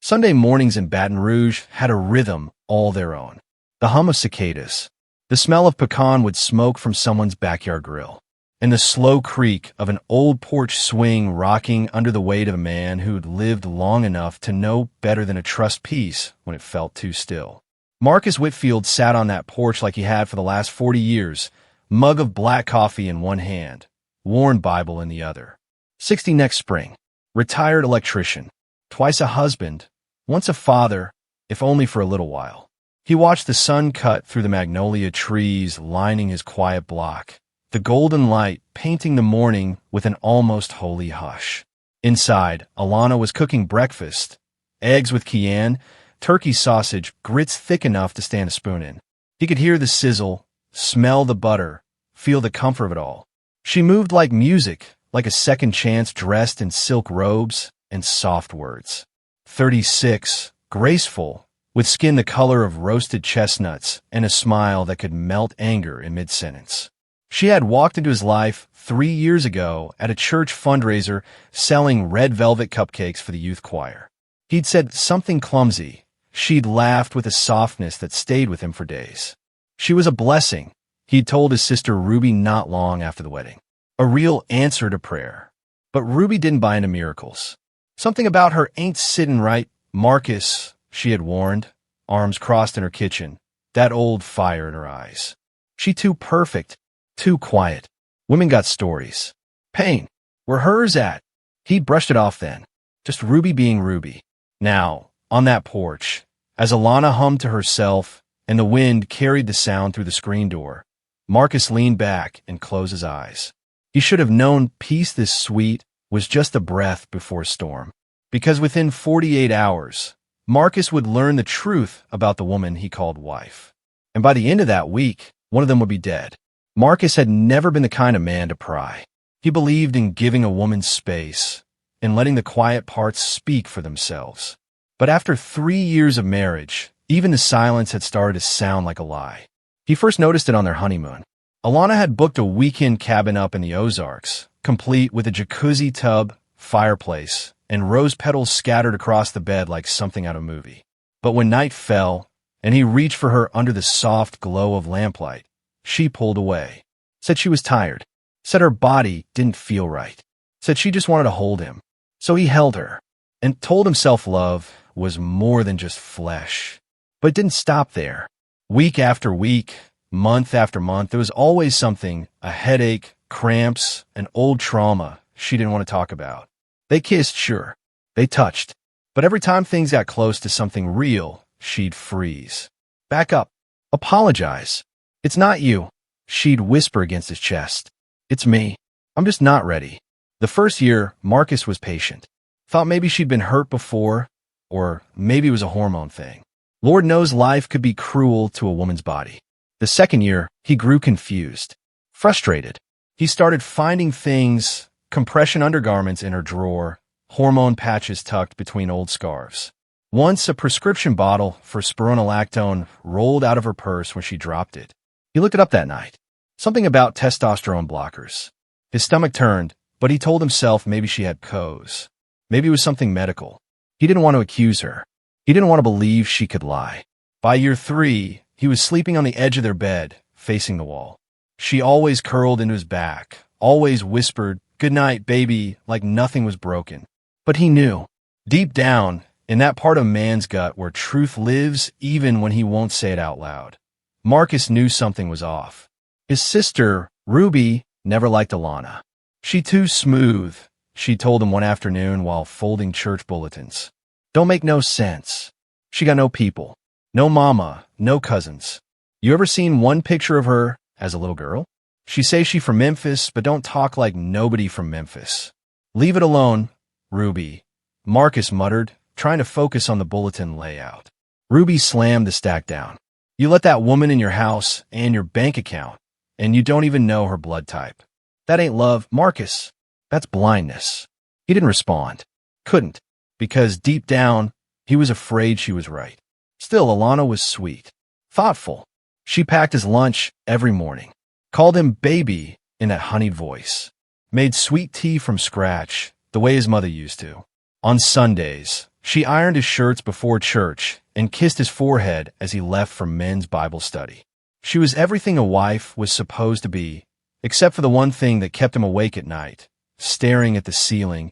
Sunday mornings in Baton Rouge had a rhythm all their own. The hum of cicadas, the smell of pecan wood smoke from someone's backyard grill, and the slow creak of an old porch swing rocking under the weight of a man who'd lived long enough to know better than to trust peace when it felt too still. Marcus Whitfield sat on that porch like he had for the last 40 years, mug of black coffee in one hand, worn Bible in the other. 60 next spring, retired electrician, twice a husband, once a father, if only for a little while. He watched the sun cut through the magnolia trees lining his quiet block, the golden light painting the morning with an almost holy hush. Inside, Alana was cooking breakfast, eggs with cayenne, turkey sausage, grits thick enough to stand a spoon in. He could hear the sizzle, smell the butter, feel the comfort of it all. She moved like music, like a second chance dressed in silk robes and soft words. 36, graceful, with skin the color of roasted chestnuts and a smile that could melt anger in mid-sentence. She had walked into his life 3 years ago at a church fundraiser selling red velvet cupcakes for the youth choir. He'd said something clumsy. She'd laughed with a softness that stayed with him for days. She was a blessing, he'd told his sister Ruby not long after the wedding. A real answer to prayer. But Ruby didn't buy into miracles. Something about her ain't sitting right, Marcus, she had warned, arms crossed in her kitchen, that old fire in her eyes. She too perfect, too quiet. Women got stories. Pain. Where hers at? He'd brushed it off then. Just Ruby being Ruby. Now, on that porch, as Alana hummed to herself and the wind carried the sound through the screen door, Marcus leaned back and closed his eyes. He should have known peace this sweet was just a breath before a storm. Because within 48 hours, Marcus would learn the truth about the woman he called wife. And by the end of that week, one of them would be dead. Marcus had never been the kind of man to pry. He believed in giving a woman space, in letting the quiet parts speak for themselves. But after 3 years of marriage, even the silence had started to sound like a lie. He first noticed it on their honeymoon. Alana had booked a weekend cabin up in the Ozarks, complete with a jacuzzi tub, fireplace, and rose petals scattered across the bed like something out of a movie. But when night fell, and he reached for her under the soft glow of lamplight, she pulled away. Said she was tired. Said her body didn't feel right. Said she just wanted to hold him. So he held her, and told himself love was more than just flesh. But it didn't stop there. Week after week, month after month, there was always something, a headache, cramps, an old trauma she didn't want to talk about. They kissed, sure. They touched. But every time things got close to something real, she'd freeze. Back up. Apologize. It's not you. She'd whisper against his chest. It's me. I'm just not ready. The first year, Marcus was patient. Thought maybe she'd been hurt before, or maybe it was a hormone thing. Lord knows life could be cruel to a woman's body. The second year, he grew confused. Frustrated. He started finding things, compression undergarments in her drawer, hormone patches tucked between old scarves. Once a prescription bottle for spironolactone rolled out of her purse when she dropped it. He looked it up that night. Something about testosterone blockers. His stomach turned, but he told himself maybe she had PCOS. Maybe it was something medical. He didn't want to accuse her. He didn't want to believe she could lie. By year 3, he was sleeping on the edge of their bed, facing the wall. She always curled into his back, always whispered, "Good night, baby," like nothing was broken. But he knew, deep down, in that part of man's gut where truth lives even when he won't say it out loud. Marcus knew something was off. His sister, Ruby, never liked Alana. She too smooth, she told him one afternoon while folding church bulletins. Don't make no sense. She got no people. No mama, no cousins. You ever seen one picture of her as a little girl? She say she from Memphis, but don't talk like nobody from Memphis. Leave it alone, Ruby, Marcus muttered, trying to focus on the bulletin layout. Ruby slammed the stack down. You let that woman in your house and your bank account, and you don't even know her blood type. That ain't love, Marcus. That's blindness. He didn't respond. Couldn't, because deep down, he was afraid she was right. Still, Alana was sweet, thoughtful. She packed his lunch every morning, called him baby in that honeyed voice, made sweet tea from scratch, the way his mother used to. On Sundays, She ironed his shirts before church and kissed his forehead as he left for men's Bible study. She was everything a wife was supposed to be, except for the one thing that kept him awake at night, staring at the ceiling,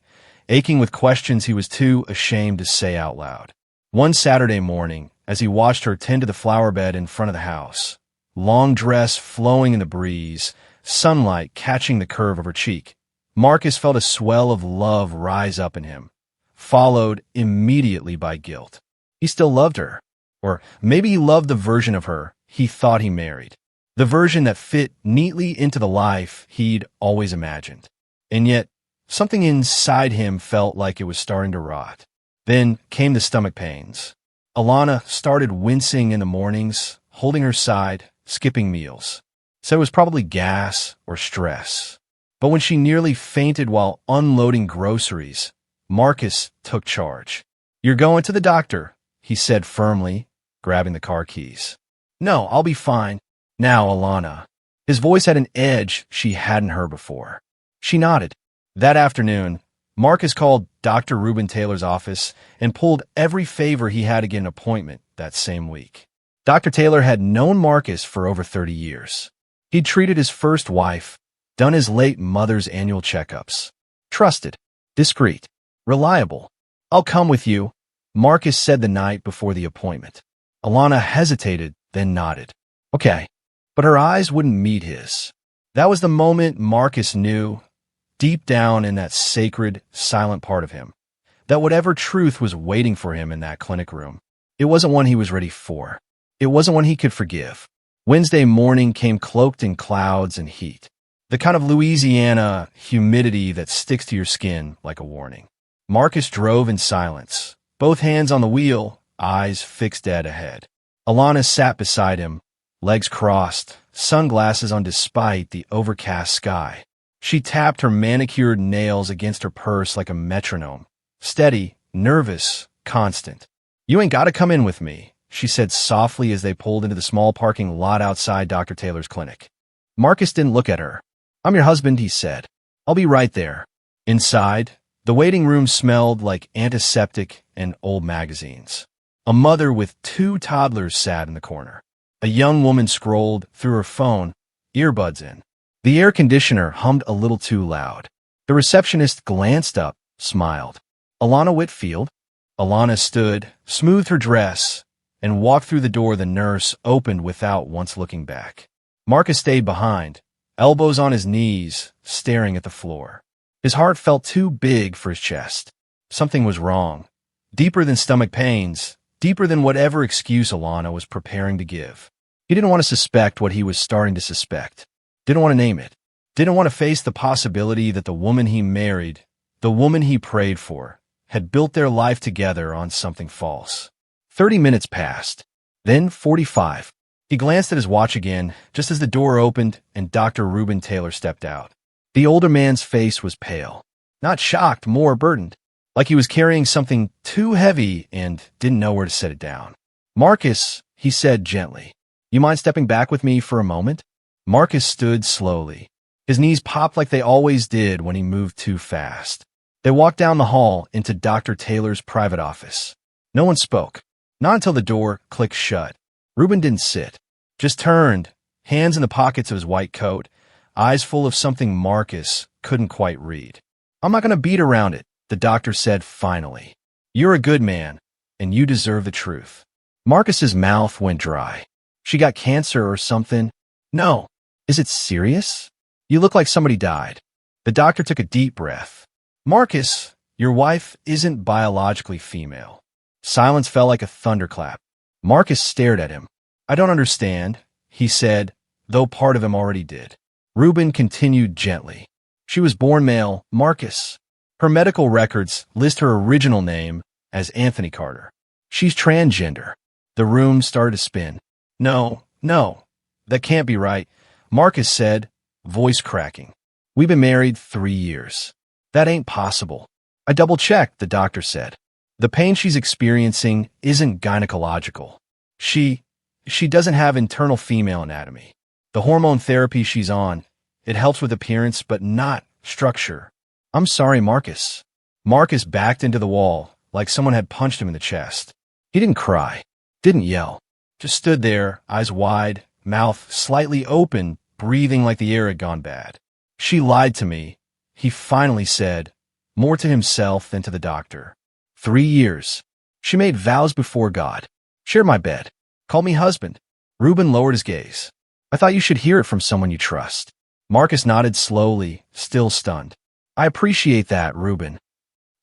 aching with questions he was too ashamed to say out loud. One Saturday morning, as he watched her tend to the flower bed in front of the house, long dress flowing in the breeze, sunlight catching the curve of her cheek, Marcus felt a swell of love rise up in him, followed immediately by guilt. He still loved her, or maybe he loved the version of her he thought he married, the version that fit neatly into the life he'd always imagined. And yet, something inside him felt like it was starting to rot. Then came the stomach pains. Alana started wincing in the mornings, holding her side, skipping meals. Said it was probably gas or stress. But when she nearly fainted while unloading groceries, Marcus took charge. "You're going to the doctor," he said firmly, grabbing the car keys. "No, I'll be fine." "Now, Alana." His voice had an edge she hadn't heard before. She nodded. That afternoon, Marcus called Dr. Reuben Taylor's office and pulled every favor he had to get an appointment that same week. Dr. Taylor had known Marcus for over 30 years. He'd treated his first wife, done his late mother's annual checkups. Trusted, discreet, reliable. "I'll come with you," Marcus said the night before the appointment. Alana hesitated, then nodded. "Okay." But her eyes wouldn't meet his. That was the moment Marcus knew, deep down in that sacred, silent part of him, that whatever truth was waiting for him in that clinic room, it wasn't one he was ready for. It wasn't one he could forgive. Wednesday morning came cloaked in clouds and heat, the kind of Louisiana humidity that sticks to your skin like a warning. Marcus drove in silence, both hands on the wheel, eyes fixed dead ahead. Alana sat beside him, legs crossed, sunglasses on despite the overcast sky. She tapped her manicured nails against her purse like a metronome, steady, nervous, constant. "You ain't got to come in with me," she said softly as they pulled into the small parking lot outside Dr. Taylor's clinic. Marcus didn't look at her. "I'm your husband," he said. "I'll be right there." Inside, the waiting room smelled like antiseptic and old magazines. A mother with 2 toddlers sat in the corner. A young woman scrolled through her phone, earbuds in. The air conditioner hummed a little too loud. The receptionist glanced up, smiled. "Alana Whitfield?" Alana stood, smoothed her dress, and walked through the door the nurse opened without once looking back. Marcus stayed behind, elbows on his knees, staring at the floor. His heart felt too big for his chest. Something was wrong. Deeper than stomach pains, deeper than whatever excuse Alana was preparing to give. He didn't want to suspect what he was starting to suspect. Didn't want to name it. Didn't want to face the possibility that the woman he married, the woman he prayed for, had built their life together on something false. 30 minutes passed, then 45. He glanced at his watch again, just as the door opened and Dr. Reuben Taylor stepped out. The older man's face was pale. Not shocked, more burdened, like he was carrying something too heavy and didn't know where to set it down. "Marcus," he said gently, "you mind stepping back with me for a moment?" Marcus stood slowly. His knees popped like they always did when he moved too fast. They walked down the hall into Dr. Taylor's private office. No one spoke, not until the door clicked shut. Reuben didn't sit, just turned, hands in the pockets of his white coat, eyes full of something Marcus couldn't quite read. "I'm not going to beat around it," the doctor said finally. "You're a good man, and you deserve the truth." Marcus's mouth went dry. "She got cancer or something?" "No." "Is it serious? You look like somebody died." The doctor took a deep breath. "Marcus, your wife isn't biologically female." Silence fell like a thunderclap. Marcus stared at him. "I don't understand," he said, though part of him already did. Reuben continued gently. "She was born male, Marcus. Her medical records list her original name as Anthony Carter. She's transgender." The room started to spin. No, that can't be right," Marcus said, voice cracking. "We've been married 3 years. That ain't possible." "I double-checked," the doctor said. "The pain she's experiencing isn't gynecological. She doesn't have internal female anatomy. The hormone therapy she's on, it helps with appearance but not structure." "I'm sorry, Marcus." Marcus backed into the wall, like someone had punched him in the chest. He didn't cry, didn't yell, just stood there, eyes wide, mouth slightly open, breathing like the air had gone bad. She lied to me, he finally said, more to himself than to the doctor. 3 years. She made vows before God. Shared my bed. Called me husband. Reuben lowered his gaze. I thought you should hear it from someone you trust. Marcus nodded slowly, still stunned. I appreciate that, Reuben.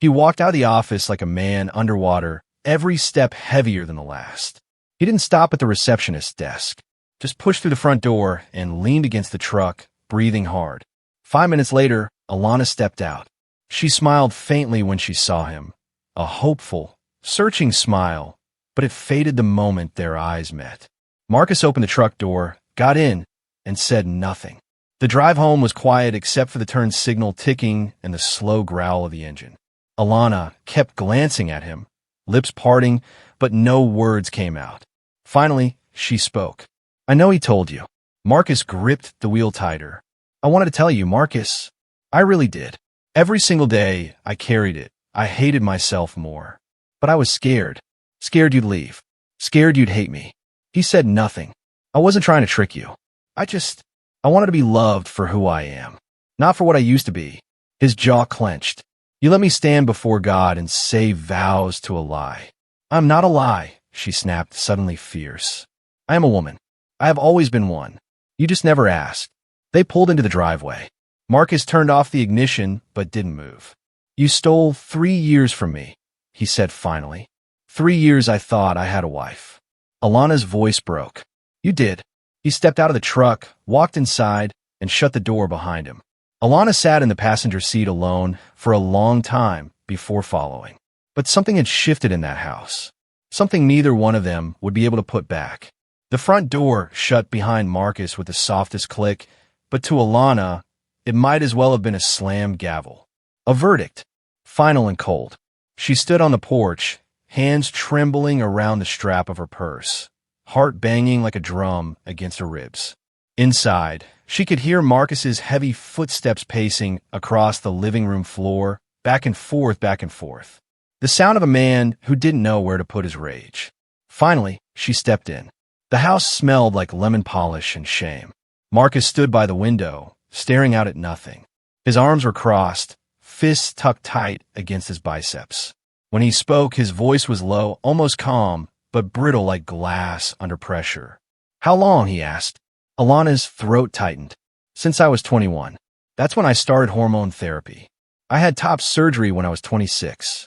He walked out of the office like a man underwater, every step heavier than the last. He didn't stop at the receptionist's desk, just pushed through the front door and leaned against the truck, breathing hard. 5 minutes later, Alana stepped out. She smiled faintly when she saw him, a hopeful, searching smile, but it faded the moment their eyes met. Marcus opened the truck door, got in, and said nothing. The drive home was quiet except for the turn signal ticking and the slow growl of the engine. Alana kept glancing at him, lips parting, but no words came out. Finally, she spoke. I know he told you. Marcus gripped the wheel tighter. I wanted to tell you, Marcus. I really did. Every single day, I carried it. I hated myself more. But I was scared. Scared you'd leave. Scared you'd hate me. He said nothing. I wasn't trying to trick you. I wanted to be loved for who I am, not for what I used to be. His jaw clenched. You let me stand before God and say vows to a lie. I'm not a lie, she snapped, suddenly fierce. I am a woman. I have always been one. You just never asked. They pulled into the driveway. Marcus turned off the ignition, but didn't move. You stole 3 years from me, he said finally. 3 years I thought I had a wife. Alana's voice broke. You did. He stepped out of the truck, walked inside, and shut the door behind him. Alana sat in the passenger seat alone for a long time before following. But something had shifted in that house. Something neither one of them would be able to put back. The front door shut behind Marcus with the softest click, but to Alana, it might as well have been a slammed gavel. A verdict, final and cold. She stood on the porch, hands trembling around the strap of her purse, heart banging like a drum against her ribs. Inside, she could hear Marcus's heavy footsteps pacing across the living room floor, back and forth, back and forth. The sound of a man who didn't know where to put his rage. Finally, she stepped in. The house smelled like lemon polish and shame. Marcus stood by the window, staring out at nothing. His arms were crossed, fists tucked tight against his biceps. When he spoke, his voice was low, almost calm, but brittle like glass under pressure. How long? He asked. Alana's throat tightened. Since I was 21. That's when I started hormone therapy. I had top surgery when I was 26.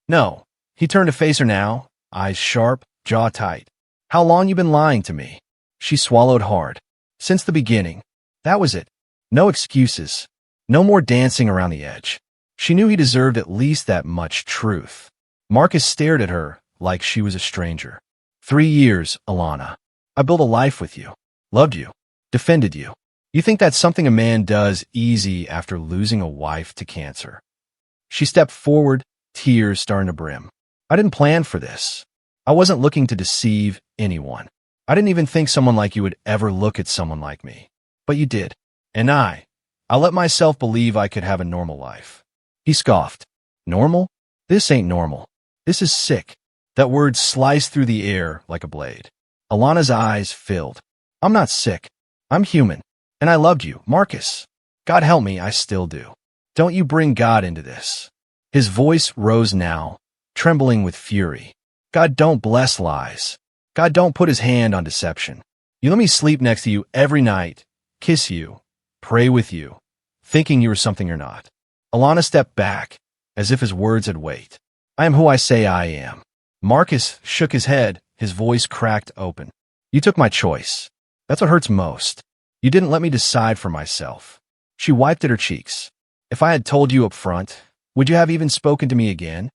No. He turned to face her now, eyes sharp, jaw tight. How long you been lying to me? She swallowed hard. Since the beginning. That was it. No excuses. No more dancing around the edge. She knew he deserved at least that much truth. Marcus stared at her like she was a stranger. 3 years, Alana. I built a life with you. Loved you. Defended you. You think that's something a man does easy after losing a wife to cancer? She stepped forward, tears starting to brim. I didn't plan for this. I wasn't looking to deceive anyone. I didn't even think someone like you would ever look at someone like me. But you did. And I let myself believe I could have a normal life. He scoffed. Normal? This ain't normal. This is sick. That word sliced through the air like a blade. Alana's eyes filled. I'm not sick. I'm human. And I loved you, Marcus. God help me, I still do. Don't you bring God into this. His voice rose now, trembling with fury. God don't bless lies. God don't put his hand on deception. You let me sleep next to you every night, kiss you, pray with you, thinking you were something you're not. Alana stepped back, as if his words had weight. I am who I say I am. Marcus shook his head, his voice cracked open. You took my choice. That's what hurts most. You didn't let me decide for myself. She wiped at her cheeks. If I had told you up front, would you have even spoken to me again?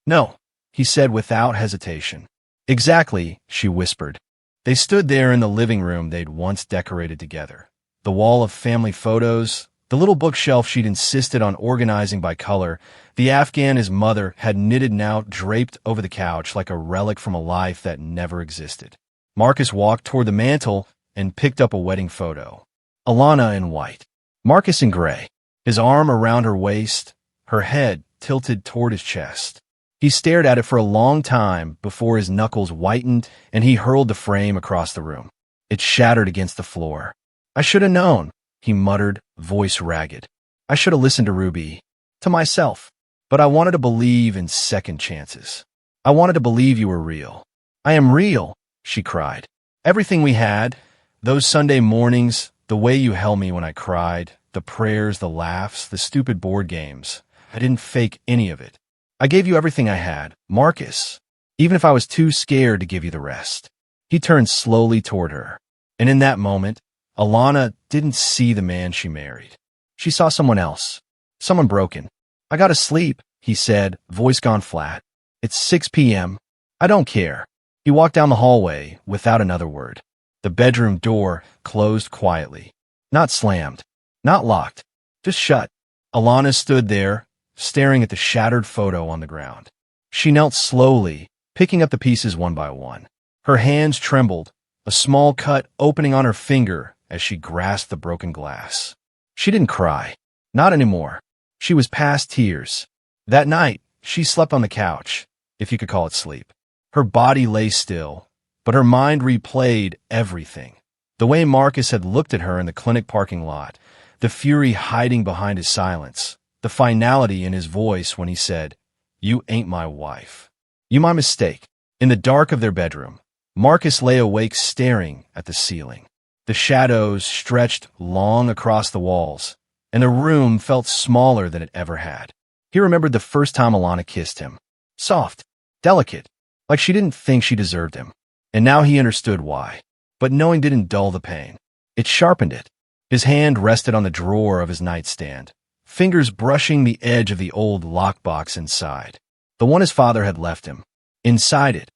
No, he said without hesitation. Exactly, she whispered. They stood there in the living room they'd once decorated together. The wall of family photos, the little bookshelf she'd insisted on organizing by color, the Afghan his mother had knitted now draped over the couch like a relic from a life that never existed. Marcus walked toward the mantel and picked up a wedding photo. Alana in white. Marcus in gray, his arm around her waist, her head tilted toward his chest. He stared at it for a long time before his knuckles whitened and he hurled the frame across the room. It shattered against the floor. "I should have known," he muttered, voice ragged. "I should have listened to Ruby. To myself. But I wanted to believe in second chances. I wanted to believe you were real." "I am real," she cried. "Everything we had, those Sunday mornings, the way you held me when I cried, the prayers, the laughs, the stupid board games. I didn't fake any of it. I gave you everything I had, Marcus, even if I was too scared to give you the rest." He turned slowly toward her, and in that moment, Alana didn't see the man she married. She saw someone else, someone broken. "I gotta sleep," he said, voice gone flat. "It's 6 p.m. I don't care." He walked down the hallway without another word. The bedroom door closed quietly. Not slammed, not locked, just shut. Alana stood there, staring at the shattered photo on the ground. She knelt slowly, picking up the pieces one by one. Her hands trembled, a small cut opening on her finger as she grasped the broken glass. She didn't cry. Not anymore. She was past tears. That night, she slept on the couch, if you could call it sleep. Her body lay still, but her mind replayed everything. The way Marcus had looked at her in the clinic parking lot, the fury hiding behind his silence, the finality in his voice when he said, "You ain't my wife. You my mistake." In the dark of their bedroom, Marcus lay awake staring at the ceiling. The shadows stretched long across the walls, and the room felt smaller than it ever had. He remembered the first time Alana kissed him. Soft, delicate, like she didn't think she deserved him. And now he understood why. But knowing didn't dull the pain. It sharpened it. His hand rested on the drawer of his nightstand, fingers brushing the edge of the old lockbox inside, the one his father had left him. Inside it,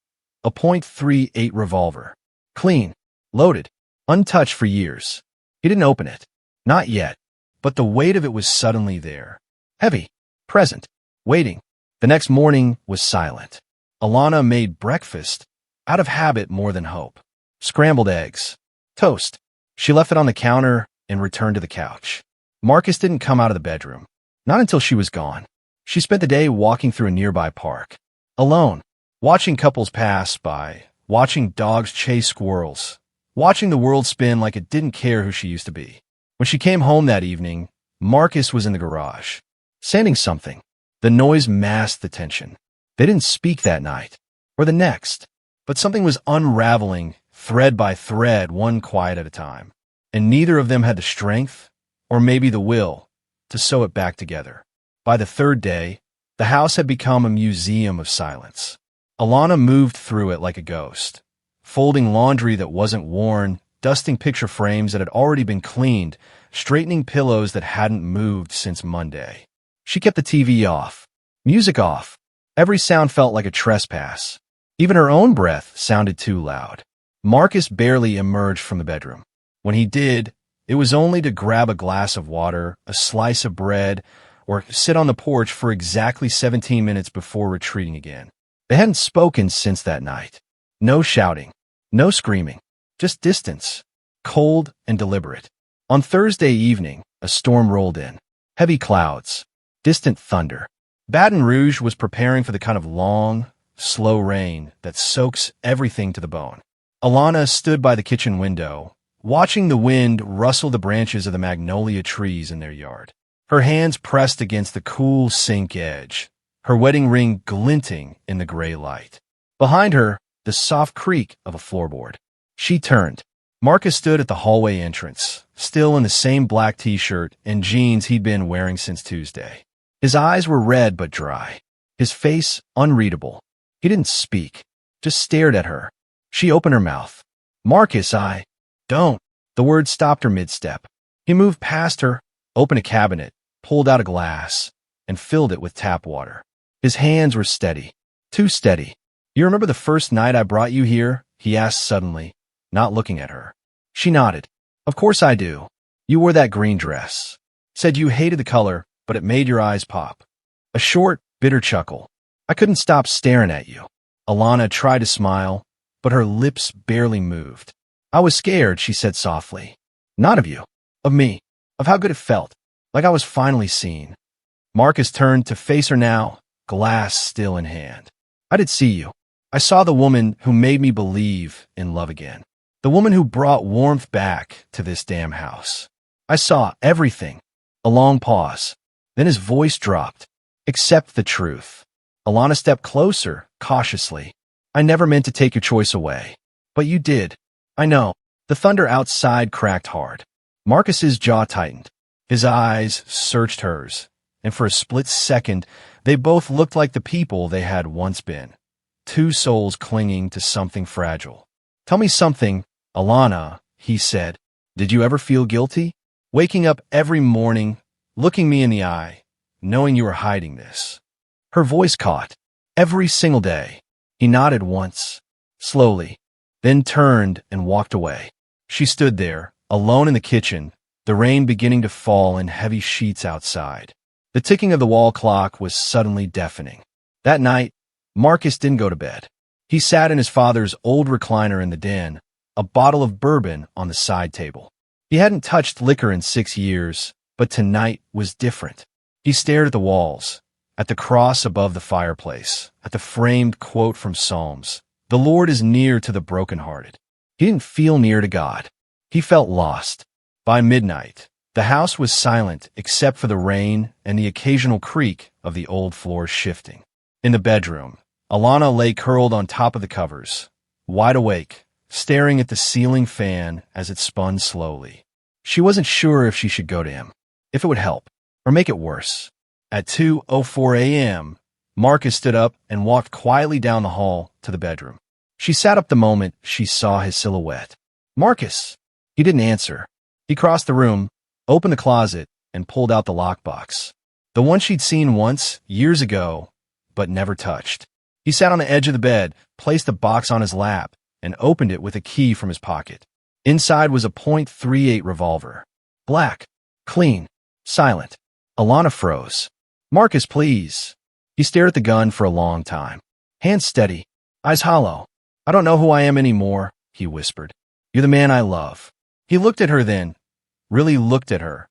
a .38 revolver, clean, loaded, untouched for years. He didn't open it. Not yet. But the weight of it was suddenly there. Heavy, present, waiting. The next morning was silent. Alana made breakfast, out of habit more than hope. Scrambled eggs, toast. She left it on the counter and returned to the couch. Marcus didn't come out of the bedroom. Not until she was gone. She spent the day walking through a nearby park. Alone, watching couples pass by, watching dogs chase squirrels, watching the world spin like it didn't care who she used to be. When she came home that evening, Marcus was in the garage, sanding something. The noise masked the tension. They didn't speak that night, or the next, but something was unraveling, thread by thread, one quiet at a time. And neither of them had the strength, or maybe the will, to sew it back together. By the third day, the house had become a museum of silence. Alana moved through it like a ghost, folding laundry that wasn't worn, dusting picture frames that had already been cleaned, straightening pillows that hadn't moved since Monday. She kept the TV off, music off. Every sound felt like a trespass. Even her own breath sounded too loud. Marcus barely emerged from the bedroom. When he did, it was only to grab a glass of water, a slice of bread, or sit on the porch for exactly 17 minutes before retreating again. They hadn't spoken since that night. No shouting, no screaming. Just distance, cold and deliberate. On Thursday evening, a storm rolled in. Heavy clouds, distant thunder. Baton Rouge was preparing for the kind of long, slow rain that soaks everything to the bone. Alana stood by the kitchen window, watching the wind rustle the branches of the magnolia trees in their yard. Her hands pressed against the cool sink edge, her wedding ring glinting in the gray light. Behind her, the soft creak of a floorboard. She turned. Marcus stood at the hallway entrance, still in the same black t-shirt and jeans he'd been wearing since Tuesday. His eyes were red but dry, his face unreadable. He didn't speak, just stared at her. She opened her mouth. "Marcus, don't." The word stopped her mid-step. He moved past her, opened a cabinet, pulled out a glass, and filled it with tap water. His hands were steady, too steady. "You remember the first night I brought you here?" he asked suddenly, not looking at her. She nodded. "Of course I do. You wore that green dress. Said you hated the color, but it made your eyes pop." A short, bitter chuckle. "I couldn't stop staring at you." Alana tried to smile, but her lips barely moved. "I was scared," she said softly. "Not of you. Of me. Of how good it felt. Like I was finally seen." Marcus turned to face her now, glass still in hand. I did see you. I saw the woman who made me believe in love again. The woman who brought warmth back to this damn house. I saw everything. A long pause. Then his voice dropped. Accept the truth. Alana stepped closer, cautiously. I never meant to take your choice away. But you did. I know. The thunder outside cracked hard. Marcus's jaw tightened. His eyes searched hers, and for a split second, they both looked like the people they had once been. Two souls clinging to something fragile. Tell me something, Alana, he said. Did you ever feel guilty? Waking up every morning, looking me in the eye, knowing you were hiding this. Her voice caught. Every single day. He nodded once, slowly, then turned and walked away. She stood there, alone in the kitchen, the rain beginning to fall in heavy sheets outside. The ticking of the wall clock was suddenly deafening. That night, Marcus didn't go to bed. He sat in his father's old recliner in the den, a bottle of bourbon on the side table. He hadn't touched liquor in 6 years, but tonight was different. He stared at the walls, at the cross above the fireplace, at the framed quote from Psalms. The Lord is near to the brokenhearted. He didn't feel near to God. He felt lost. By midnight, the house was silent except for the rain and the occasional creak of the old floors shifting. In the bedroom, Alana lay curled on top of the covers, wide awake, staring at the ceiling fan as it spun slowly. She wasn't sure if she should go to him, if it would help, or make it worse. At 2:04 a.m., Marcus stood up and walked quietly down the hall to the bedroom. She sat up the moment she saw his silhouette. Marcus! He didn't answer. He crossed the room, opened the closet, and pulled out the lockbox. The one she'd seen once, years ago, but never touched. He sat on the edge of the bed, placed the box on his lap, and opened it with a key from his pocket. Inside was a .38 revolver. Black, clean, silent. Alana froze. Marcus, please. He stared at the gun for a long time. Hands steady, eyes hollow. I don't know who I am anymore, he whispered. You're the man I love. He looked at her then, really looked at her,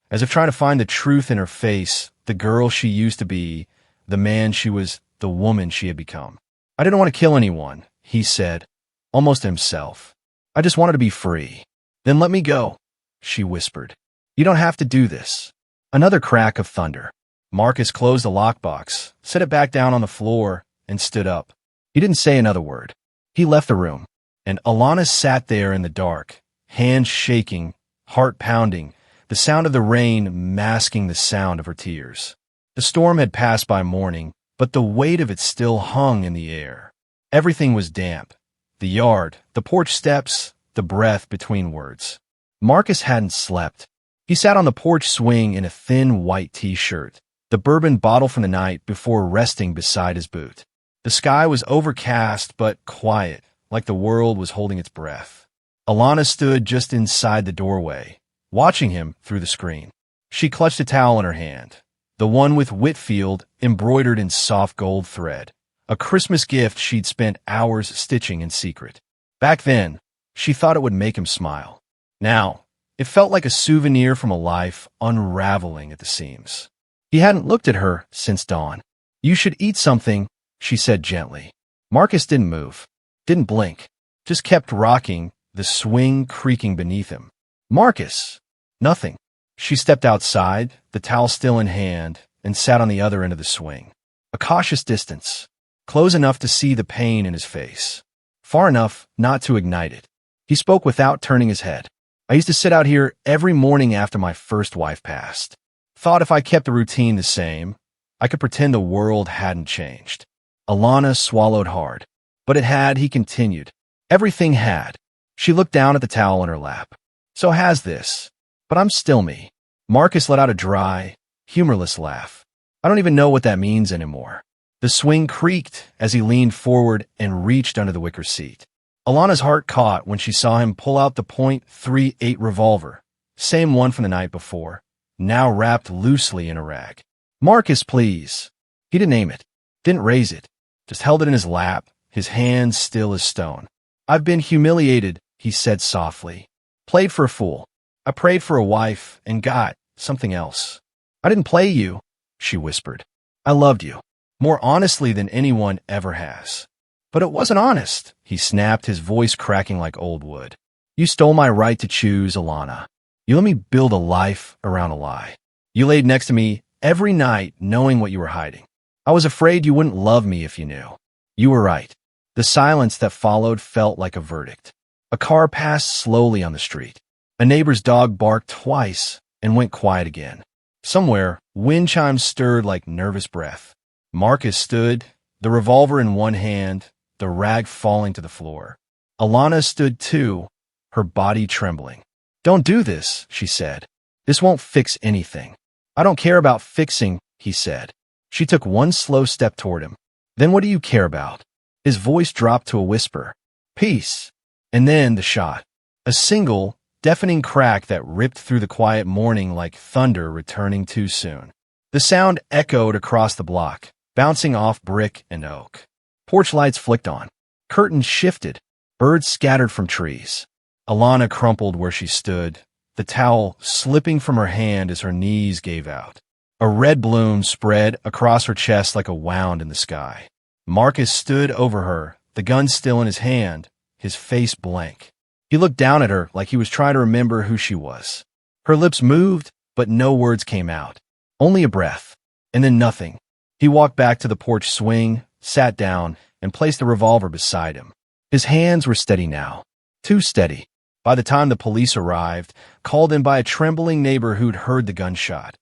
as if trying to find the truth in her face, the girl she used to be, the man she was, the woman she had become. I didn't want to kill anyone, he said, almost to himself. I just wanted to be free. Then let me go, she whispered. You don't have to do this. Another crack of thunder. Marcus closed the lockbox, set it back down on the floor, and stood up. He didn't say another word. He left the room, and Alana sat there in the dark, hands shaking, heart pounding, the sound of the rain masking the sound of her tears. The storm had passed by morning, but the weight of it still hung in the air. Everything was damp. The yard, the porch steps, the breath between words. Marcus hadn't slept. He sat on the porch swing in a thin white t-shirt, the bourbon bottle from the night before resting beside his boot. The sky was overcast but quiet, like the world was holding its breath. Alana stood just inside the doorway, watching him through the screen. She clutched a towel in her hand, the one with Whitfield embroidered in soft gold thread, a Christmas gift she'd spent hours stitching in secret. Back then, she thought it would make him smile. Now, it felt like a souvenir from a life unraveling at the seams. He hadn't looked at her since dawn. You should eat something, she said gently. Marcus didn't move, didn't blink, just kept rocking, the swing creaking beneath him. Marcus! Nothing. She stepped outside, the towel still in hand, and sat on the other end of the swing. A cautious distance, close enough to see the pain in his face, far enough not to ignite it. He spoke without turning his head. I used to sit out here every morning after my first wife passed. Thought if I kept the routine the same, I could pretend the world hadn't changed. Alana swallowed hard. But it had, he continued. Everything had. She looked down at the towel in her lap. So has this. But I'm still me. Marcus let out a dry, humorless laugh. I don't even know what that means anymore. The swing creaked as he leaned forward and reached under the wicker seat. Alana's heart caught when she saw him pull out the .38 revolver, same one from the night before, now wrapped loosely in a rag. Marcus, please. He didn't aim it, didn't raise it, just held it in his lap, his hands still as stone. I've been humiliated, he said softly. Played for a fool. I prayed for a wife and got something else. I didn't play you, she whispered. I loved you. more honestly than anyone ever has. But it wasn't honest, he snapped, his voice cracking like old wood. You stole my right to choose, Alana. You let me build a life around a lie. You laid next to me every night knowing what you were hiding. I was afraid you wouldn't love me if you knew. You were right. The silence that followed felt like a verdict. A car passed slowly on the street. A neighbor's dog barked twice and went quiet again. Somewhere, wind chimes stirred like nervous breath. Marcus stood, the revolver in one hand, the rag falling to the floor. Alana stood too, her body trembling. Don't do this, she said. This won't fix anything. I don't care about fixing, he said. She took one slow step toward him. Then what do you care about? His voice dropped to a whisper. Peace. And then the shot. A single, deafening crack that ripped through the quiet morning like thunder returning too soon. The sound echoed across the block, bouncing off brick and oak. Porch lights flicked on. Curtains shifted. Birds scattered from trees. Alana crumpled where she stood, the towel slipping from her hand as her knees gave out. A red bloom spread across her chest like a wound in the sky. Marcus stood over her, the gun still in his hand, his face blank. He looked down at her like he was trying to remember who she was. Her lips moved, but no words came out. Only a breath. And then nothing. He walked back to the porch swing, sat down, and placed the revolver beside him. His hands were steady now. Too steady. By the time the police arrived, called in by a trembling neighbor who'd heard the gunshot,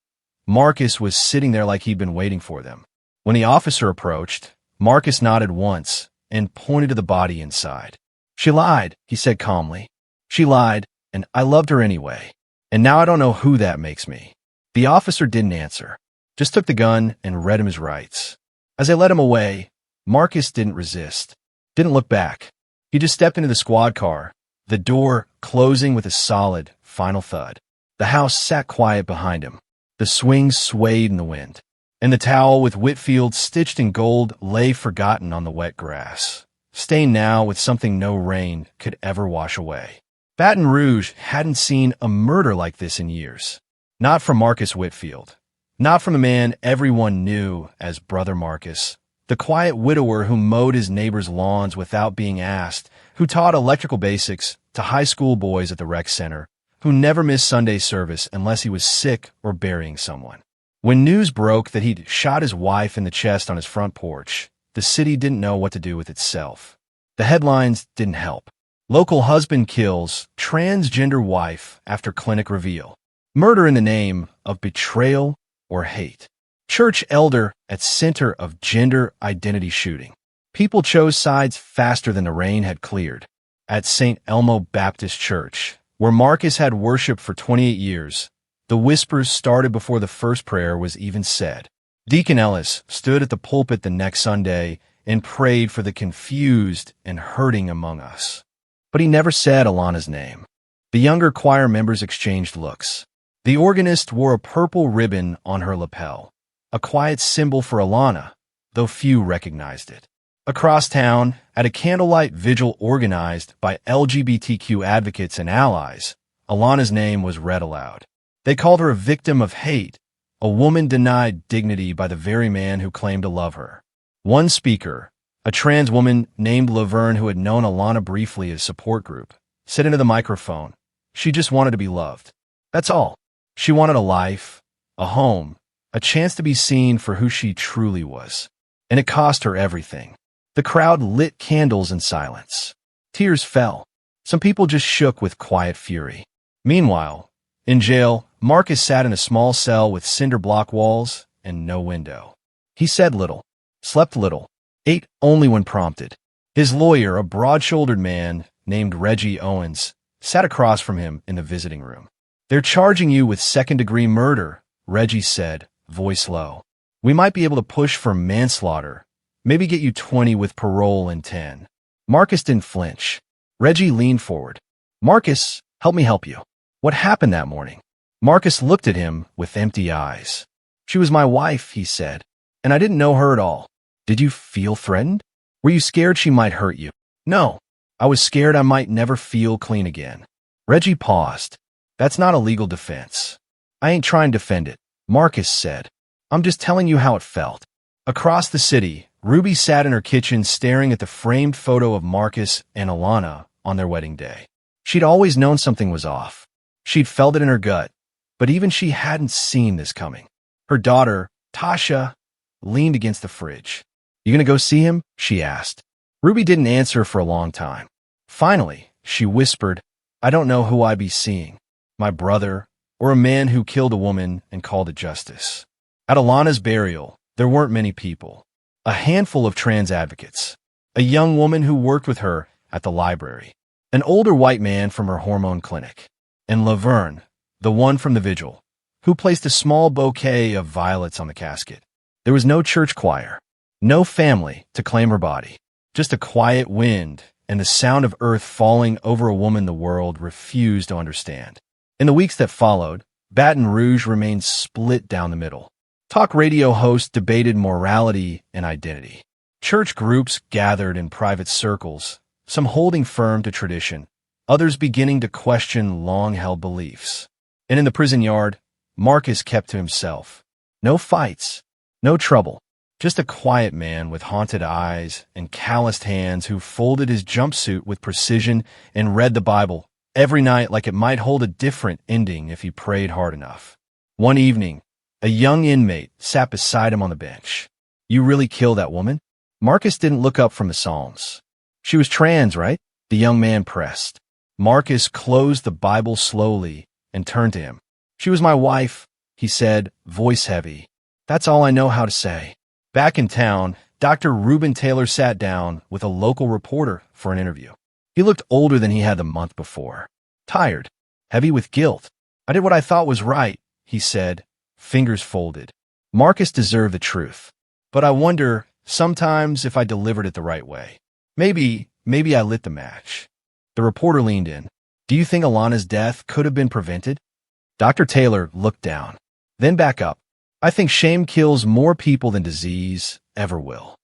Marcus was sitting there like he'd been waiting for them. When the officer approached, Marcus nodded once and pointed to the body inside. She lied, he said calmly. She lied, and I loved her anyway. And now I don't know who that makes me. The officer didn't answer, just took the gun and read him his rights. As they led him away, Marcus didn't resist, didn't look back. He just stepped into the squad car, the door closing with a solid, final thud. The house sat quiet behind him. The swing swayed in the wind, and the towel with Whitfield stitched in gold lay forgotten on the wet grass, stained now with something no rain could ever wash away. Baton Rouge hadn't seen a murder like this in years. Not from Marcus Whitfield. Not from the man everyone knew as Brother Marcus, the quiet widower who mowed his neighbors' lawns without being asked, who taught electrical basics to high school boys at the rec center, who never missed Sunday service unless he was sick or burying someone. When news broke that he'd shot his wife in the chest on his front porch, the city didn't know what to do with itself. The headlines didn't help. Local husband kills transgender wife after clinic reveal. Murder in the name of betrayal or hate. Church elder at center of gender identity shooting. People chose sides faster than the rain had cleared. At St. Elmo Baptist Church, where Marcus had worshiped for 28 years, the whispers started before the first prayer was even said. Deacon Ellis stood at the pulpit the next Sunday and prayed for the confused and hurting among us. But he never said Alana's name. The younger choir members exchanged looks. The organist wore a purple ribbon on her lapel, a quiet symbol for Alana, though few recognized it. Across town, at a candlelight vigil organized by LGBTQ advocates and allies, Alana's name was read aloud. They called her a victim of hate, a woman denied dignity by the very man who claimed to love her. One speaker, a trans woman named Laverne who had known Alana briefly as support group, said into the microphone, she just wanted to be loved. That's all. She wanted a life, a home, a chance to be seen for who she truly was. And it cost her everything. The crowd lit candles in silence. Tears fell. Some people just shook with quiet fury. Meanwhile, in jail, Marcus sat in a small cell with cinder block walls and no window. He said little, slept little, ate only when prompted. His lawyer, a broad-shouldered man named Reggie Owens, sat across from him in the visiting room. They're charging you with second-degree murder, Reggie said, voice low. We might be able to push for manslaughter, maybe get you 20 with parole and 10. Marcus didn't flinch. Reggie leaned forward. Marcus, help me help you. What happened that morning? Marcus looked at him with empty eyes. She was my wife, he said, and I didn't know her at all. Did you feel threatened? Were you scared she might hurt you? No, I was scared I might never feel clean again. Reggie paused. That's not a legal defense. I ain't trying to defend it, Marcus said. I'm just telling you how it felt. Across the city, Ruby sat in her kitchen staring at the framed photo of Marcus and Alana on their wedding day. She'd always known something was off. She'd felt it in her gut, but even she hadn't seen this coming. Her daughter, Tasha, leaned against the fridge. "You gonna go see him?" she asked. Ruby didn't answer for a long time. Finally, she whispered, "I don't know who I be seeing. My brother, or a man who killed a woman and called it justice." At Alana's burial, there weren't many people. A handful of trans advocates. A young woman who worked with her at the library. An older white man from her hormone clinic. And Laverne, the one from the vigil, who placed a small bouquet of violets on the casket. There was no church choir. No family to claim her body. Just a quiet wind and the sound of earth falling over a woman the world refused to understand. In the weeks that followed, Baton Rouge remained split down the middle. Talk radio hosts debated morality and identity. Church groups gathered in private circles, some holding firm to tradition, others beginning to question long-held beliefs. And in the prison yard, Marcus kept to himself. No fights, no trouble. Just a quiet man with haunted eyes and calloused hands who folded his jumpsuit with precision and read the Bible every night like it might hold a different ending if he prayed hard enough. One evening, a young inmate sat beside him on the bench. "You really killed that woman?" Marcus didn't look up from the Psalms. "She was trans, right?" the young man pressed. Marcus closed the Bible slowly and turned to him. "She was my wife," he said, voice heavy. "That's all I know how to say." Back in town, Dr. Reuben Taylor sat down with a local reporter for an interview. He looked older than he had the month before. Tired, heavy with guilt. "I did what I thought was right," he said, fingers folded. "Marcus deserved the truth. But I wonder, sometimes, if I delivered it the right way. Maybe I lit the match." The reporter leaned in. "Do you think Alana's death could have been prevented?" Dr. Taylor looked down, then back up. "I think shame kills more people than disease ever will."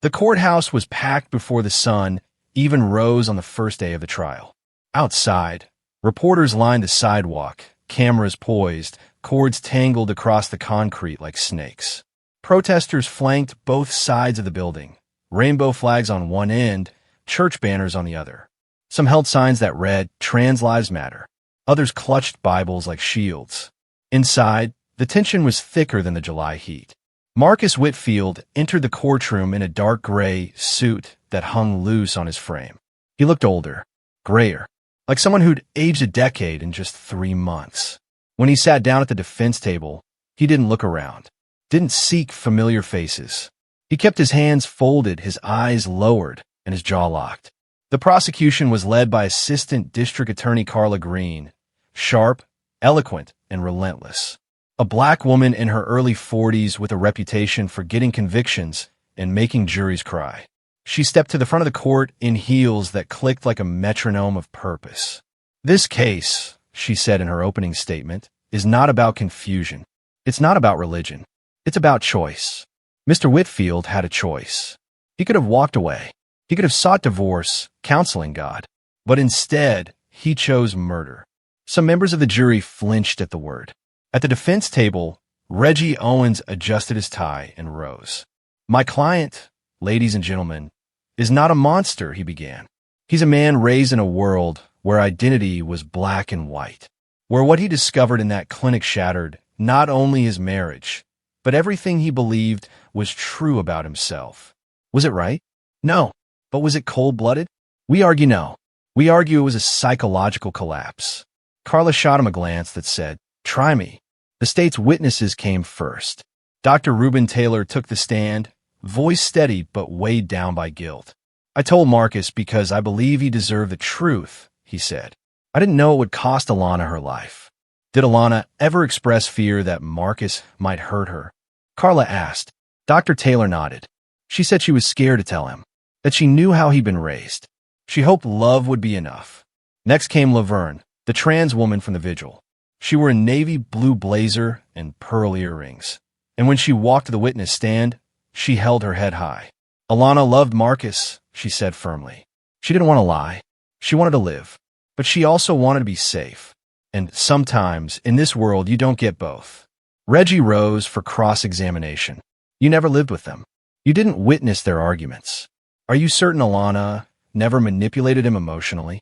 The courthouse was packed before the sun even rose on the first day of the trial. Outside, reporters lined the sidewalk, cameras poised, cords tangled across the concrete like snakes. Protesters flanked both sides of the building, rainbow flags on one end, church banners on the other. Some held signs that read, "Trans Lives Matter." Others clutched Bibles like shields. Inside, the tension was thicker than the July heat. Marcus Whitfield entered the courtroom in a dark gray suit that hung loose on his frame. He looked older, grayer, like someone who'd aged a decade in just 3 months. When he sat down at the defense table, he didn't look around, didn't seek familiar faces. He kept his hands folded, his eyes lowered, and his jaw locked. The prosecution was led by Assistant District Attorney Carla Green, sharp, eloquent, and relentless. A black woman in her early 40s with a reputation for getting convictions and making juries cry. She stepped to the front of the court in heels that clicked like a metronome of purpose. "This case," she said in her opening statement, "is not about confusion. It's not about religion. It's about choice." Mr. Whitfield had a choice. He could have walked away. He could have sought divorce, counseling God. But instead, he chose murder. Some members of the jury flinched at the word. At the defense table, Reggie Owens adjusted his tie and rose. "My client, ladies and gentlemen, is not a monster," he began. "He's a man raised in a world where identity was black and white, where what he discovered in that clinic shattered not only his marriage, but everything he believed was true about himself. Was it right? No. But was it cold-blooded? We argue no. We argue it was a psychological collapse." Carla shot him a glance that said, "Try me." The state's witnesses came first. Dr. Reuben Taylor took the stand, voice steady but weighed down by guilt. "I told Marcus because I believe he deserved the truth," he said. "I didn't know it would cost Alana her life." "Did Alana ever express fear that Marcus might hurt her?" Carla asked. Dr. Taylor nodded. She said she was scared to tell him, that she knew how he'd been raised. She hoped love would be enough. Next came Laverne, the trans woman from the vigil. She wore a navy blue blazer and pearl earrings. And when she walked to the witness stand, she held her head high. "Alana loved Marcus," she said firmly. She didn't want to lie. She wanted to live. But she also wanted to be safe. And sometimes, in this world, you don't get both. Reggie rose for cross-examination. You never lived with them. You didn't witness their arguments. Are you certain Alana never manipulated him emotionally?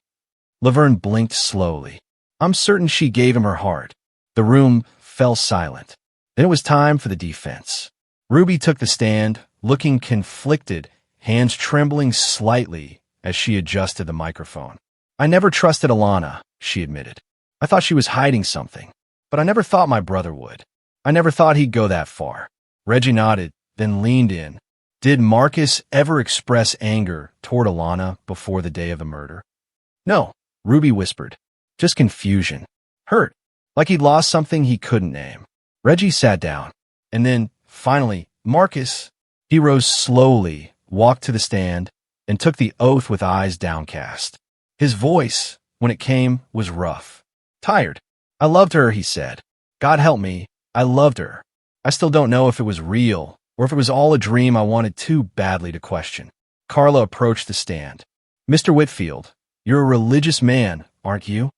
Laverne blinked slowly. I'm certain she gave him her heart. The room fell silent. Then it was time for the defense. Ruby took the stand, looking conflicted, hands trembling slightly as she adjusted the microphone. I never trusted Alana, she admitted. I thought she was hiding something, but I never thought my brother would. I never thought he'd go that far. Reggie nodded, then leaned in. Did Marcus ever express anger toward Alana before the day of the murder? No, Ruby whispered. Just confusion. Hurt. Like he'd lost something he couldn't name. Reggie sat down. And then, finally, Marcus. He rose slowly, walked to the stand, and took the oath with eyes downcast. His voice, when it came, was rough. Tired. I loved her, he said. God help me, I loved her. I still don't know if it was real, or if it was all a dream I wanted too badly to question. Carla approached the stand. Mr. Whitfield, you're a religious man, aren't you?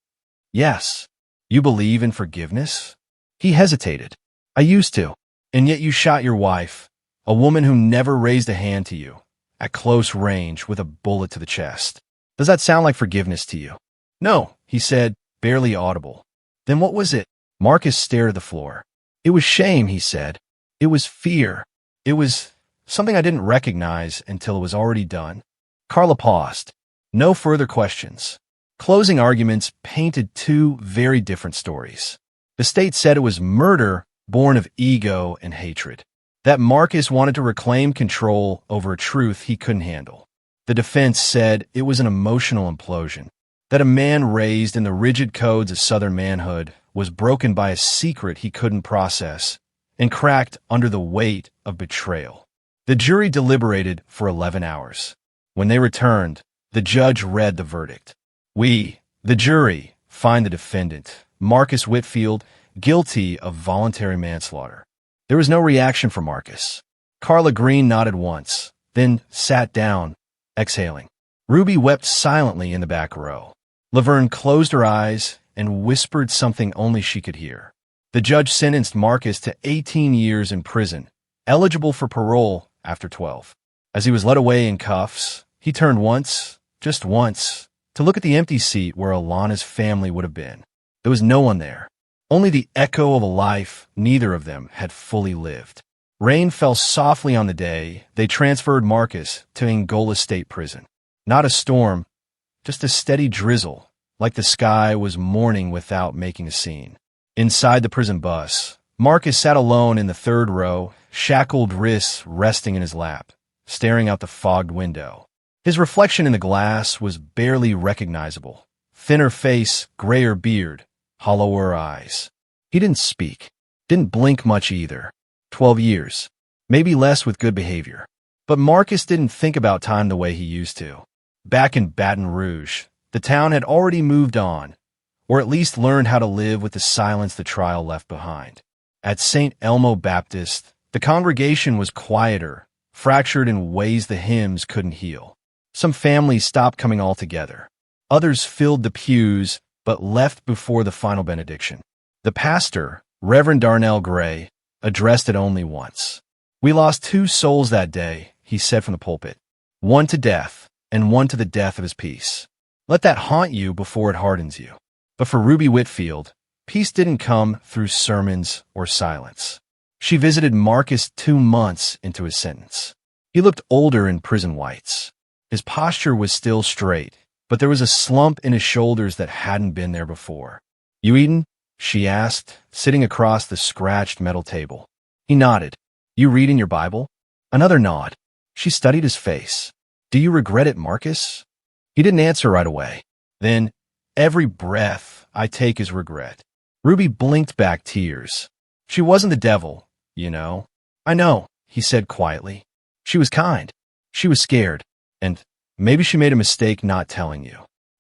Yes. You believe in forgiveness? He hesitated. I used to. And yet you shot your wife, a woman who never raised a hand to you, at close range with a bullet to the chest. Does that sound like forgiveness to you? No, he said, barely audible. Then what was it? Marcus stared at the floor. It was shame, he said. It was fear. It was something I didn't recognize until it was already done. Carla paused. No further questions. Closing arguments painted two very different stories. The state said it was murder born of ego and hatred, that Marcus wanted to reclaim control over a truth he couldn't handle. The defense said it was an emotional implosion, that a man raised in the rigid codes of Southern manhood was broken by a secret he couldn't process and cracked under the weight of betrayal. The jury deliberated for 11 hours. When they returned, the judge read the verdict. We, the jury, find the defendant, Marcus Whitfield, guilty of voluntary manslaughter. There was no reaction from Marcus. Carla Green nodded once, then sat down, exhaling. Ruby wept silently in the back row. Laverne closed her eyes and whispered something only she could hear. The judge sentenced Marcus to 18 years in prison, eligible for parole after 12. As he was led away in cuffs, he turned once, just once, to look at the empty seat where Alana's family would have been. There was no one there, only the echo of a life neither of them had fully lived. Rain fell softly on the day they transferred Marcus to Angola State Prison. Not a storm, just a steady drizzle, like the sky was mourning without making a scene. Inside the prison bus, Marcus sat alone in the third row, shackled wrists resting in his lap, staring out the fogged window. His reflection in the glass was barely recognizable. Thinner face, grayer beard, hollower eyes. He didn't speak, didn't blink much either. 12 years, maybe less with good behavior. But Marcus didn't think about time the way he used to. Back in Baton Rouge, the town had already moved on, or at least learned how to live with the silence the trial left behind. At St. Elmo Baptist, the congregation was quieter, fractured in ways the hymns couldn't heal. Some families stopped coming altogether. Others filled the pews, but left before the final benediction. The pastor, Reverend Darnell Gray, addressed it only once. We lost 2 souls that day, he said from the pulpit. One to death, and one to the death of his peace. Let that haunt you before it hardens you. But for Ruby Whitfield, peace didn't come through sermons or silence. She visited Marcus 2 months into his sentence. He looked older in prison whites. His posture was still straight, but there was a slump in his shoulders that hadn't been there before. You eaten? She asked, sitting across the scratched metal table. He nodded. You read in your Bible? Another nod. She studied his face. Do you regret it, Marcus? He didn't answer right away. Then, every breath I take is regret. Ruby blinked back tears. She wasn't the devil, you know. I know, he said quietly. She was kind. She was scared. And maybe she made a mistake not telling you.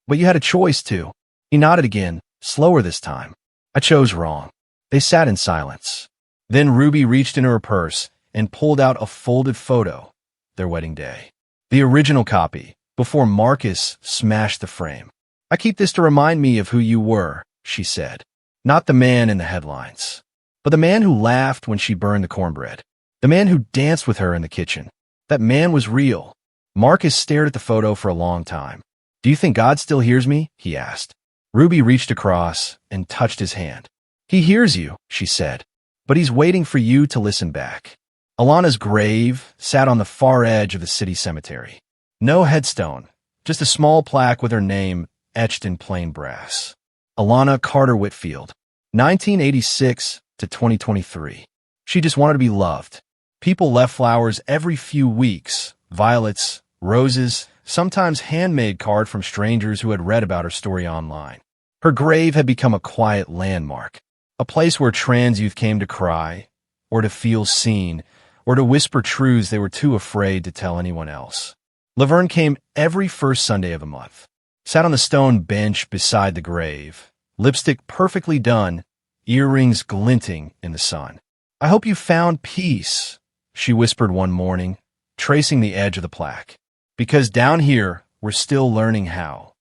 But you had a choice, too. He nodded again, slower this time. I chose wrong. They sat in silence. Then Ruby reached into her purse and pulled out a folded photo, their wedding day. The original copy, before Marcus smashed the frame. I keep this to remind me of who you were, she said. Not the man in the headlines, but the man who laughed when she burned the cornbread. The man who danced with her in the kitchen. That man was real. Marcus stared at the photo for a long time. "Do you think God still hears me?" he asked. Ruby reached across and touched his hand. "He hears you," she said, "but he's waiting for you to listen back." Alana's grave sat on the far edge of the city cemetery. No headstone, just a small plaque with her name etched in plain brass. Alana Carter Whitfield, 1986 to 2023. She just wanted to be loved. People left flowers every few weeks, violets, roses, sometimes handmade cards from strangers who had read about her story online. Her grave had become a quiet landmark, a place where trans youth came to cry, or to feel seen, or to whisper truths they were too afraid to tell anyone else. Laverne came every first Sunday of the month, sat on the stone bench beside the grave, lipstick perfectly done, earrings glinting in the sun. "I hope you found peace," she whispered one morning, tracing the edge of the plaque. "Because down here, we're still learning how."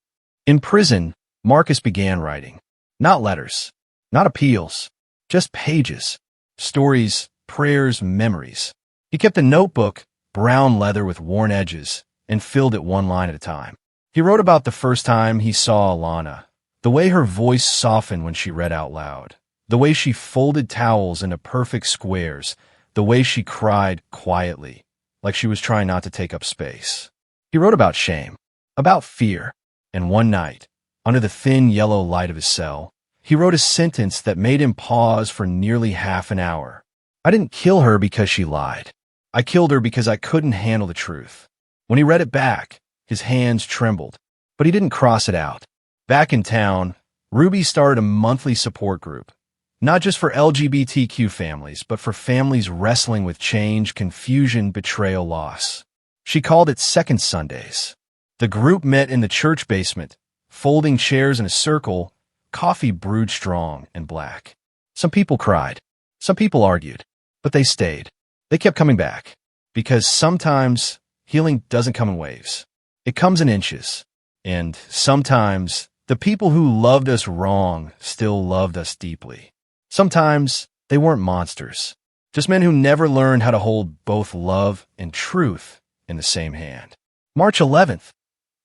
In prison, Marcus began writing. Not letters, not appeals, just pages, stories, prayers, memories. He kept a notebook, brown leather with worn edges, and filled it one line at a time. He wrote about the first time he saw Alana, the way her voice softened when she read out loud, the way she folded towels into perfect squares, the way she cried quietly, like she was trying not to take up space. He wrote about shame, about fear, and one night, under the thin yellow light of his cell, he wrote a sentence that made him pause for nearly half an hour. "I didn't kill her because she lied. I killed her because I couldn't handle the truth." When he read it back, his hands trembled, but he didn't cross it out. Back in town, Ruby started a monthly support group, not just for LGBTQ families, but for families wrestling with change, confusion, betrayal, loss. She called it Second Sundays. The group met in the church basement, folding chairs in a circle, coffee brewed strong and black. Some people cried. Some people argued. But they stayed. They kept coming back. Because sometimes healing doesn't come in waves. It comes in inches. And sometimes the people who loved us wrong still loved us deeply. Sometimes they weren't monsters. Just men who never learned how to hold both love and truth in the same hand. March 11th.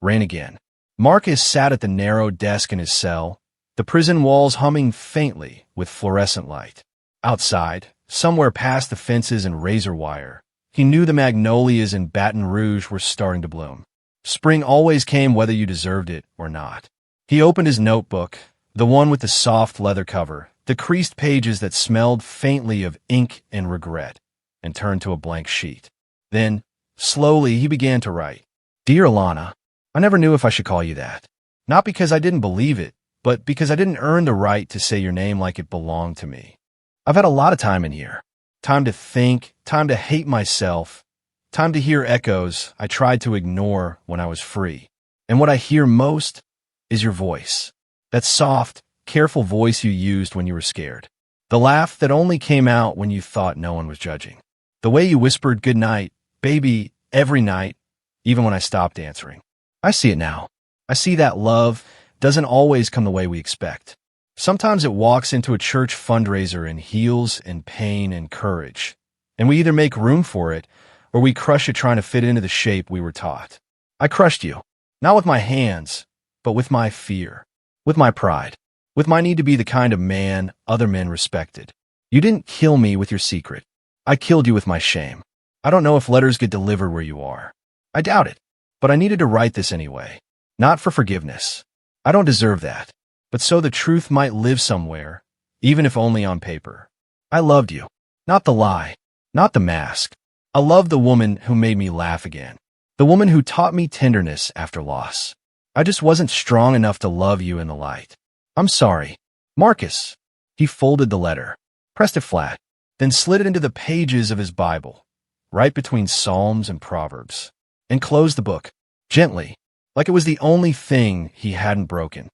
Rain again. Marcus sat at the narrow desk in his cell, the prison walls humming faintly with fluorescent light. Outside, somewhere past the fences and razor wire, he knew the magnolias in Baton Rouge were starting to bloom. Spring always came whether you deserved it or not. He opened his notebook, the one with the soft leather cover, the creased pages that smelled faintly of ink and regret, and turned to a blank sheet. Then, slowly, he began to write. "Dear Alana, I never knew if I should call you that. Not because I didn't believe it, but because I didn't earn the right to say your name like it belonged to me. I've had a lot of time in here. Time to think, time to hate myself, time to hear echoes I tried to ignore when I was free. And what I hear most is your voice. That soft, careful voice you used when you were scared. The laugh that only came out when you thought no one was judging. The way you whispered good night, baby, every night, even when I stopped answering. I see it now. I see that love doesn't always come the way we expect. Sometimes it walks into a church fundraiser in heels and pain and courage, and we either make room for it or we crush it trying to fit into the shape we were taught. I crushed you, not with my hands, but with my fear, with my pride, with my need to be the kind of man other men respected. You didn't kill me with your secret. I killed you with my shame. I don't know if letters get delivered where you are. I doubt it, but I needed to write this anyway. Not for forgiveness. I don't deserve that. But so the truth might live somewhere, even if only on paper. I loved you. Not the lie. Not the mask. I loved the woman who made me laugh again. The woman who taught me tenderness after loss. I just wasn't strong enough to love you in the light. I'm sorry. Marcus. He folded the letter, pressed it flat, then slid it into the pages of his Bible, right between Psalms and Proverbs, and closed the book, gently, like it was the only thing he hadn't broken.